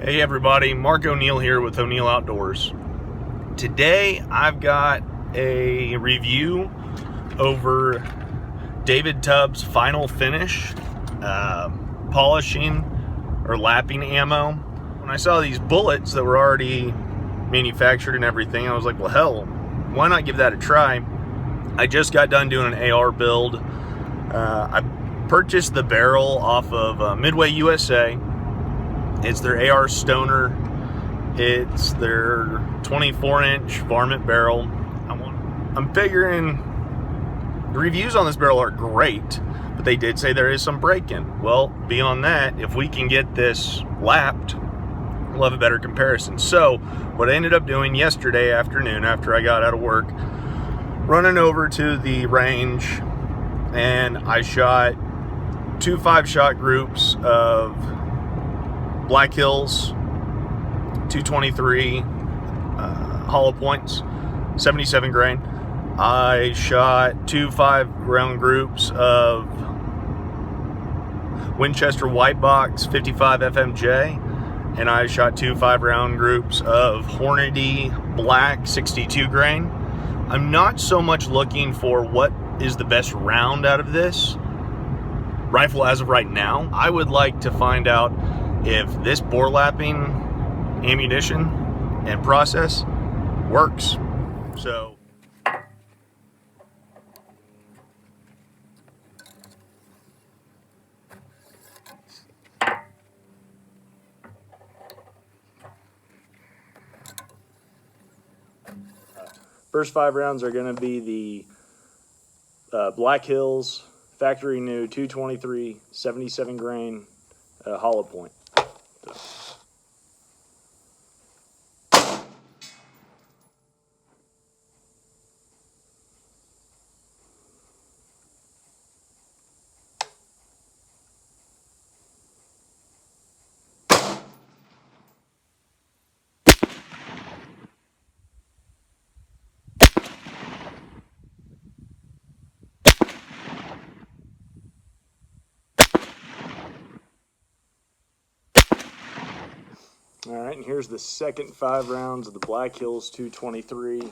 Hey everybody, Mark O'Neill here with O'Neill Outdoors. Today I've got a review over David Tubb's Final Finish polishing or lapping ammo. When I saw these bullets that were already manufactured and everything, I was like, well hell, why not give that a try? I just got done doing an AR build. I purchased the barrel off of Midway USA. It's their AR Stoner. It's their 24-inch varmint barrel. I'm figuring the reviews on this barrel are great, but they did say there is some break-in. Well, beyond that, if we can get this lapped, we'll have a better comparison. So, what I ended up doing yesterday afternoon after I got out of work, running over to the range, and I shot two 5-shot groups of Black Hills 223 hollow points, 77 grain. I shot two 5-round groups of Winchester White Box 55 FMJ, and I shot two 5-round groups of Hornady Black 62 grain. I'm not so much looking for what is the best round out of this rifle as of right now. I would like to find out if this bore lapping ammunition and process works. So first 5 rounds are going to be the Black Hills factory new 223 77 grain hollow point. All right, and here's the second 5 rounds of the Black Hills 223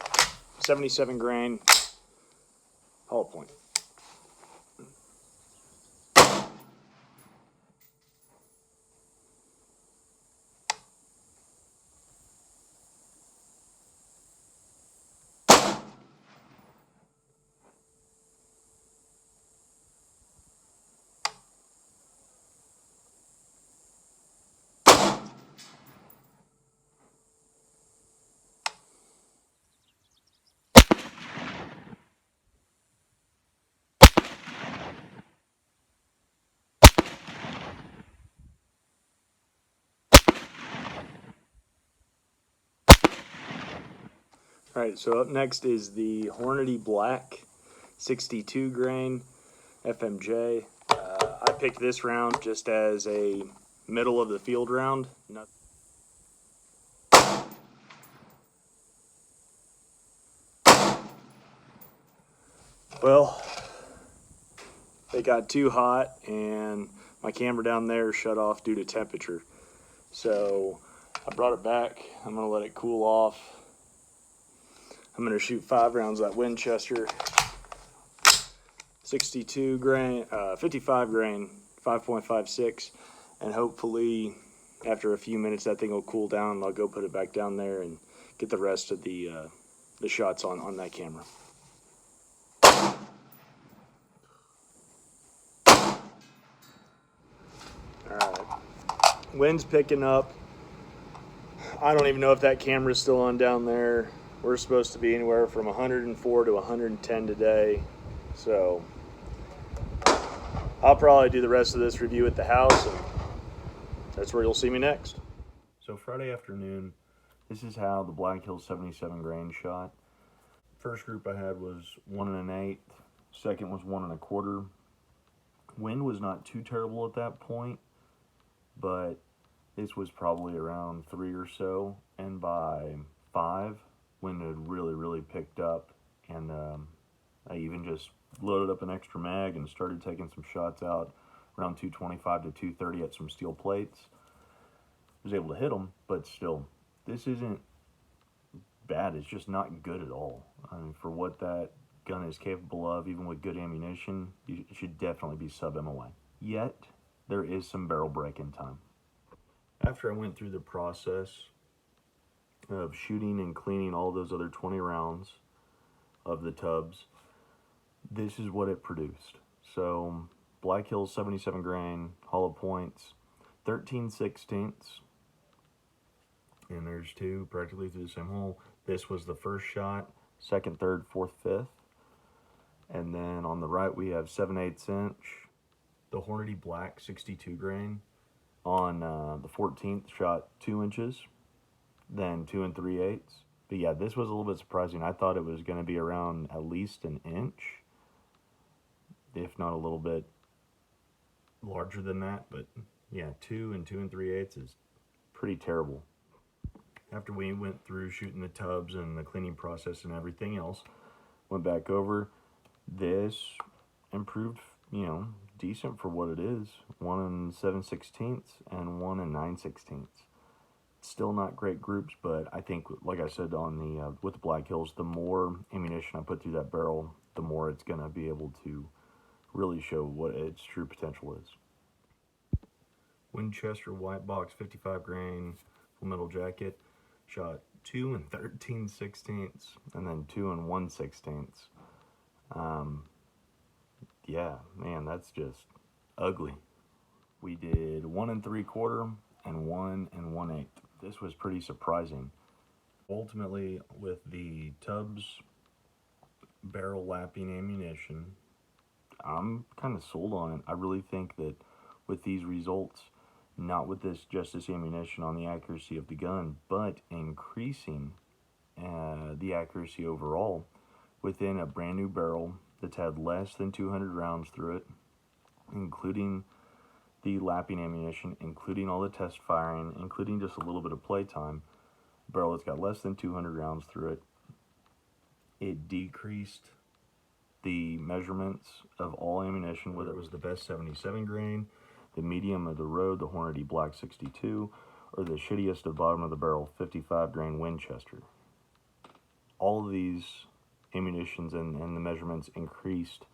77 grain hollow point. All right, so up next is the Hornady Black 62 grain FMJ. I picked this round just as a middle of the field round. Well, they got too hot and my camera down there shut off due to temperature. So I brought it back. I'm gonna let it cool off. I'm going to shoot 5 rounds of that Winchester 62 grain, 55 grain, 5.56, and hopefully after a few minutes that thing will cool down and I'll go put it back down there and get the rest of the shots on that camera. Alright, wind's picking up. I don't even know if that camera's still on down there. We're supposed to be anywhere from 104 to 110 today, so I'll probably do the rest of this review at the house, and that's where you'll see me next. So Friday afternoon, this is how the Black Hills 77 grain shot. First group I had was 1 1/8, second was 1 1/4. Wind was not too terrible at that point, but this was probably around 3 or so, and by 5, wind had really picked up, and I even just loaded up an extra mag and started taking some shots out around 225 to 230 at some steel plates. was able to hit them, but still, this isn't bad. It's just not good at all. I mean, for what that gun is capable of, even with good ammunition, it should definitely be sub MOA. Yet, there is some barrel break-in time. After I went through the process of shooting and cleaning all those other 20 rounds of the Tubbs, this is what it produced. So, Black Hills 77 grain, hollow points, 13/16, and there's two practically through the same hole. This was the first shot, second, third, fourth, fifth. And then on the right we have 7/8 inch, the Hornady Black 62 grain. On the 14th shot 2 inches, then 2 3/8. But yeah, this was a little bit surprising. I thought it was going to be around at least an inch, if not a little bit larger than that. But yeah, 2 and 2 3/8 is pretty terrible. After we went through shooting the Tubbs and the cleaning process and everything else, went back over, this improved, decent for what it is. 1 7/16 and 1 9/16. Still not great groups, but I think, like I said on the with the Black Hills, the more ammunition I put through that barrel, the more it's gonna be able to really show what its true potential is. Winchester White Box 55 grain full metal jacket, shot 2 13/16, and then 2 1/16. Yeah, man, that's just ugly. We did 1 3/4 and 1 1/8. This was pretty surprising. Ultimately, with the Tubbs barrel lapping ammunition, I'm kind of sold on it. I really think that with these results, not with just this ammunition on the accuracy of the gun, but increasing the accuracy overall within a brand new barrel that's had less than 200 rounds through it, including the lapping ammunition, including all the test firing, including just a little bit of playtime. Barrel that's got less than 200 rounds through it. It decreased the measurements of all ammunition, whether it was the best 77 grain, the medium of the road, the Hornady Black 62, or the shittiest of bottom of the barrel 55 grain Winchester. All of these ammunitions and the measurements increased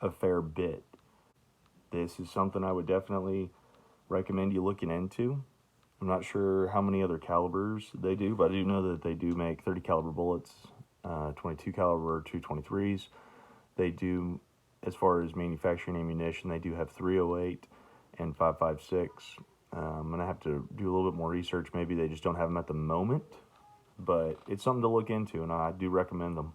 a fair bit. This is something I would definitely recommend you looking into. I'm not sure how many other calibers they do, but I do know that they do make 30 caliber bullets, 22 caliber 223s. They do, as far as manufacturing ammunition, they do have 308 and 556. I'm going to have to do a little bit more research. Maybe they just don't have them at the moment, but it's something to look into, and I do recommend them.